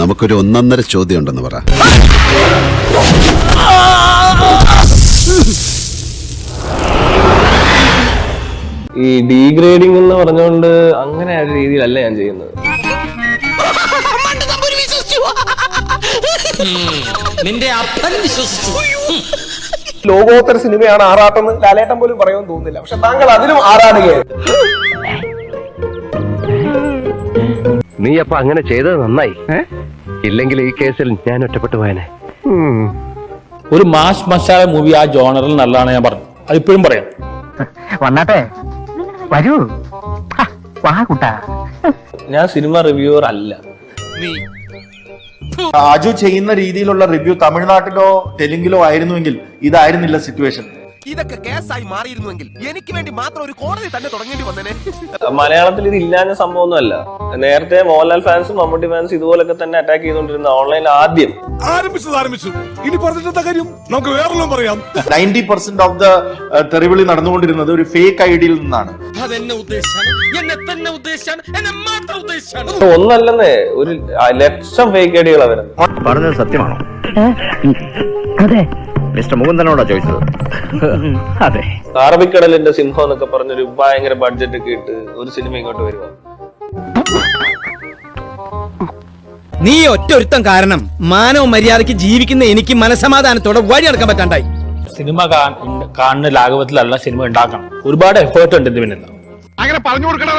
നമുക്കൊരു ഒന്നൊന്നര ചോദ്യം ഉണ്ടെന്ന് പറ. ഈ ഡീഗ്രേഡിംഗ് എന്ന് പറഞ്ഞുകൊണ്ട് അങ്ങനെ ഒരു രീതിയിലല്ല ഞാൻ ചെയ്യുന്നത്. ലോകോത്തര സിനിമയാണ് ആറാട്ടെന്ന് ലാലേട്ടൻ പോലും പറയുമെന്ന് തോന്നുന്നില്ല. പക്ഷെ താങ്കൾ അതിലും ആറാടുകയാണ്. നീ അപ്പൊ അങ്ങനെ ചെയ്തത് നന്നായി. ഇല്ലെങ്കിൽ ഈ കേസിൽ ഞാൻ ഒറ്റപ്പെട്ടു പോയനെ. ഒരു മാസ് മസാല മൂവി ആ ജോണറിൽ നല്ലതാണ് ഞാൻ പറഞ്ഞു. അതിപ്പോഴും പറയാം. വന്നാട്ടെ വരൂ വാ കുട്ടാ. ഞാൻ സിനിമ റിവ്യൂവർ അല്ല. അജു ചെയ്യുന്ന രീതിയിലുള്ള റിവ്യൂ തമിഴ്നാട്ടിലോ തെലുങ്കിലോ ആയിരുന്നുവെങ്കിൽ ഇതായിരുന്നില്ല സിറ്റുവേഷൻ. ഇതൊക്കെ കേസായി മാറിയിരുന്നുവെങ്കിൽ എനിക്ക് വേണ്ടി മാത്രം ഒരു കോടതി തന്നെ തുടങ്ങേണ്ടി വന്നേനെ. മലയാളത്തിൽ ഇത് ഇല്ലാഞ്ഞ സംഭവമൊന്നുമല്ല. നേരത്തെ മോഹൻലാൽ ഫാൻസും മമ്മൂട്ടി ഫാൻസും ഇതുപോലൊക്കെ തന്നെ അറ്റാക്ക് ചെയ്തുകൊണ്ടിരുന്ന ഓൺലൈനിൽ ആദ്യം ആരംഭിച്ചു. ഇനി പറഞ്ഞിട്ടെന്താ കാര്യം? നമുക്ക് വേറെല്ലാം പറയാം. 90% ഓഫ് ദ തെറിവിളി നടന്നുകൊണ്ടിരുന്നത് ഒരു ഫേക്ക് ഐഡിയിൽ നിന്നാണ്. ഒന്നല്ലെന്നേ, ഒരു ലക്ഷം ഫേക്ക് ഐഡികളാ വരുന്നത്. പറഞ്ഞത് സത്യമാണോ? അതെ മിസ്റ്റർ മുകുന്ദനോടാ ചോദിച്ചത്. അതെ. അറബിക്കടലിന്റെ സിംഹം എന്നൊക്കെ പറഞ്ഞൊരു ഭയങ്കര ബഡ്ജറ്റ് ഒക്കെ ഇട്ട് ഒരു സിനിമ ഇങ്ങോട്ട് വരുക. നീ ഒറ്റൊരുത്തം കാരണം മാനവ മര്യാദയ്ക്ക് ജീവിക്കുന്ന എനിക്ക് മനസമാധാനത്തോടെ വഴി നടക്കാൻ പറ്റാണ്ടായി. സിനിമ കാണുന്ന ലാഘവത്തിലല്ല സിനിമ ഉണ്ടാക്കണം. ഒരുപാട് എഫേർട്ട് ഉണ്ട് ഇതിന്. അങ്ങനെ പറഞ്ഞു കൊടുക്കണം.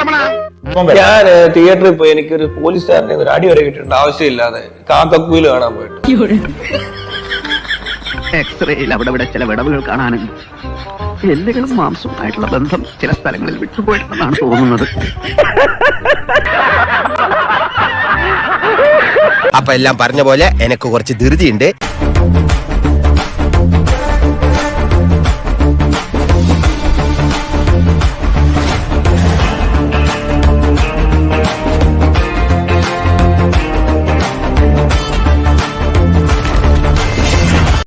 ഞാൻ തിയേറ്ററിൽ പോയി എനിക്കൊരു പോലീസുകാരനെ ഒരു അടി വരെ കിട്ടിയിട്ടുണ്ട് ആവശ്യമില്ലാതെ. കാക്കക്കുയിൽ കാണാൻ പോയിട്ട് എക്സ്റേയിൽ അവിടെ ചില വിടവുകൾ കാണാനും എല്ലുകളും മാംസവുമായിട്ടുള്ള ബന്ധം ചില സ്ഥലങ്ങളിൽ വിട്ടുപോയിട്ടുണ്ടെന്നാണ് തോന്നുന്നത്. അപ്പൊ എല്ലാം പറഞ്ഞ പോലെ എനിക്ക് കുറച്ച് ധൃതിയുണ്ട്.